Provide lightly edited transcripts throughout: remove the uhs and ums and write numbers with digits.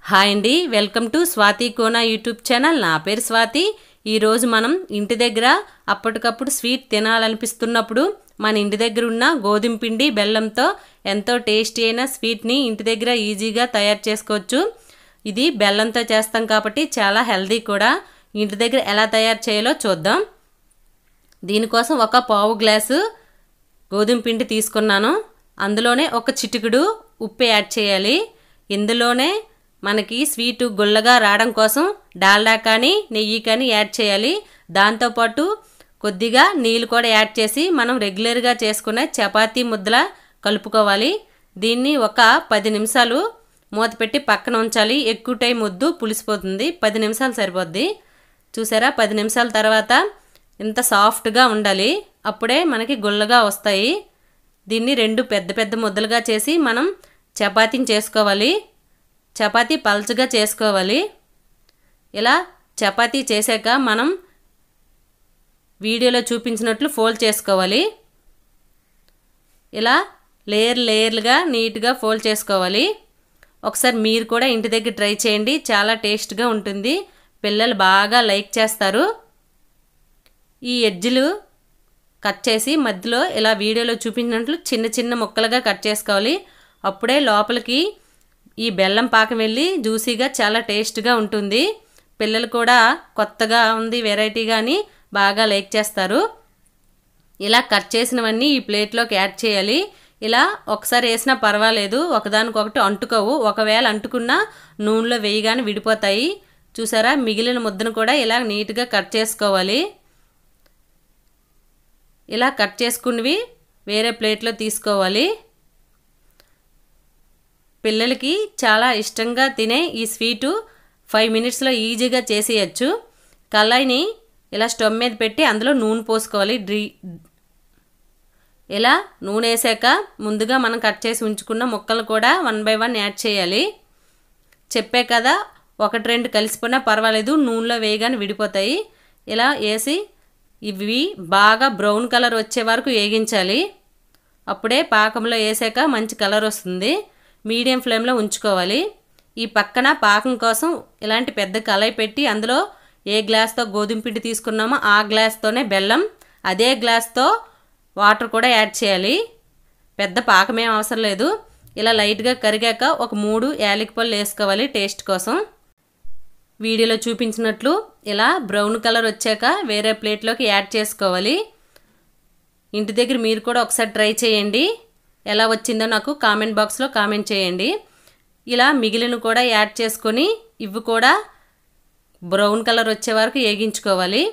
Hi అండి, welcome to Swathi Kona YouTube channel. నా పేరు స్వాతి. ఈరోజు మనం ఇంటి దగ్గర అప్పటికప్పుడు స్వీట్ తినాలనిపిస్తున్నప్పుడు మన ఇంటి దగ్గర ఉన్న గోధుమ పిండి బెల్లంతో ఎంతో టేస్టీ అయిన స్వీట్ని ఇంటి దగ్గర ఈజీగా తయారు చేసుకోవచ్చు. ఇది బెల్లంతో చేస్తాం కాబట్టి చాలా హెల్దీ కూడా. ఇంటి దగ్గర ఎలా తయారు చేయాలో చూద్దాం. దీనికోసం ఒక పావు గ్లాసు గోధుమ పిండి తీసుకున్నాను. అందులోనే ఒక చిటికెడు ఉప్పు యాడ్ చేయాలి. ఇందులోనే మనకి స్వీటు గుల్లగా రావడం కోసం డాల్డా కానీ నెయ్యి కానీ యాడ్ చేయాలి. దాంతోపాటు కొద్దిగా నీళ్ళు కూడా యాడ్ చేసి మనం రెగ్యులర్గా చేసుకునే చపాతీ ముద్దలా కలుపుకోవాలి. దీన్ని ఒక 10 నిమిషాలు మూత పెట్టి పక్కన ఉంచాలి. ఎక్కువ టైం వద్దు, పులిసిపోతుంది. 10 నిమిషాలు సరిపోద్ది. చూసారా, 10 నిమిషాల తర్వాత ఇంత సాఫ్ట్గా ఉండాలి. అప్పుడే మనకి గుల్లగా వస్తాయి. దీన్ని 2 పెద్ద పెద్ద ముద్దలుగా చేసి మనం చపాతీని చేసుకోవాలి. చపాతీ పల్చగా చేసుకోవాలి. ఇలా చపాతీ చేశాక మనం వీడియోలో చూపించినట్లు ఫోల్డ్ చేసుకోవాలి. ఇలా లేయర్లుగా నీట్గా ఫోల్డ్ చేసుకోవాలి. ఒకసారి మీరు కూడా ఇంటి దగ్గర ట్రై చేయండి. చాలా టేస్ట్గా ఉంటుంది. పిల్లలు బాగా లైక్ చేస్తారు. ఈ ఎడ్జ్లు కట్ చేసి మధ్యలో ఇలా వీడియోలో చూపించినట్లు చిన్న చిన్న ముక్కలుగా కట్ చేసుకోవాలి. అప్పుడే లోపలికి ఈ బెల్లం పాకం వెళ్ళి జ్యూసీగా చాలా టేస్ట్గా ఉంటుంది. పిల్లలు కూడా కొత్తగా ఉంది, వెరైటీగా అని బాగా లైక్ చేస్తారు. ఇలా కట్ చేసినవన్నీ ఈ ప్లేట్లోకి యాడ్ చేయాలి. ఇలా ఒకసారి వేసినా పర్వాలేదు, ఒకదానికొకటి అంటుకోవు. ఒకవేళ అంటుకున్నా నూనెలో వేయగానే విడిపోతాయి. చూసారా, మిగిలిన ముద్దను కూడా ఇలా నీట్గా కట్ చేసుకోవాలి. ఇలా కట్ చేసుకున్నవి వేరే ప్లేట్లో తీసుకోవాలి. పిల్లలకి చాలా ఇష్టంగా తినే ఈ స్వీటు 5 మినిట్స్లో ఈజీగా చేసేయచ్చు. కళాయిని ఇలా స్టవ్ మీద పెట్టి అందులో నూనె పోసుకోవాలి. ఇలా నూనె వేసాక ముందుగా మనం కట్ చేసి ఉంచుకున్న ముక్కలు కూడా 1 బై 1 యాడ్ చేయాలి. చెప్పే కదా, 1-2 కలిసిపోయినా పర్వాలేదు, నూనెలో వేయగానే విడిపోతాయి. ఇలా వేసి ఇవి బాగా బ్రౌన్ కలర్ వచ్చే వరకు వేగించాలి. అప్పుడే పాకంలో వేసాక మంచి కలర్ వస్తుంది. మీడియం ఫ్లేమ్లో ఉంచుకోవాలి. ఈ పక్కన పాకం కోసం ఇలాంటి పెద్ద కళాయి పెట్టి అందులో ఏ గ్లాస్తో గోధుమ పిండి తీసుకున్నామో ఆ గ్లాస్తోనే బెల్లం, అదే గ్లాస్తో వాటర్ కూడా యాడ్ చేయాలి. పెద్ద పాకమేం అవసరం లేదు. ఇలా లైట్గా కరిగాక ఒక 3 యాలక్కి పళ్ళు వేసుకోవాలి టేస్ట్ కోసం. వీడియోలో చూపించినట్లు ఇలా బ్రౌన్ కలర్ వచ్చాక వేరే ప్లేట్లోకి యాడ్ చేసుకోవాలి. ఇంటి దగ్గర మీరు కూడా ఒకసారి ట్రై చేయండి. ఎలా వచ్చిందో నాకు కామెంట్ బాక్స్లో కామెంట్ చేయండి. ఇలా మిగిలిన కూడా యాడ్ చేసుకొని ఇవి కూడా బ్రౌన్ కలర్ వచ్చే వరకు వేగించుకోవాలి.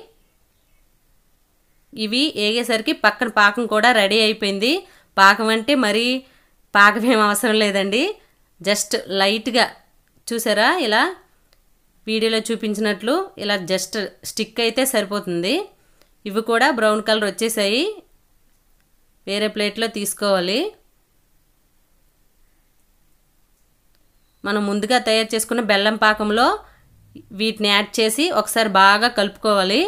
ఇవి వేగేసరికి పక్కన పాకం కూడా రెడీ అయిపోయింది. పాకం అంటే మరీ పాకం ఏం అవసరం లేదండి, జస్ట్ లైట్గా చూసారా, ఇలా వీడియోలో చూపించినట్లు ఇలా జస్ట్ స్టిక్ అయితే సరిపోతుంది. ఇవి కూడా బ్రౌన్ కలర్ వచ్చేసాయి. వేరే ప్లేట్లో తీసుకోవాలి. మనం ముందుగా తయారు చేసుకున్న బెల్లం పాకంలో వీటిని యాడ్ చేసి ఒకసారి బాగా కలుపుకోవాలి.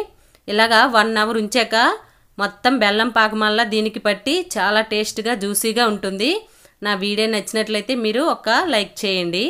ఇలాగా 1 అవర్ ఉంచాక మొత్తం బెల్లం పాకం వల్ల దీనికి పట్టి చాలా టేస్ట్గా జ్యూసీగా ఉంటుంది. నా వీడియో నచ్చినట్లయితే మీరు ఒక లైక్ చేయండి.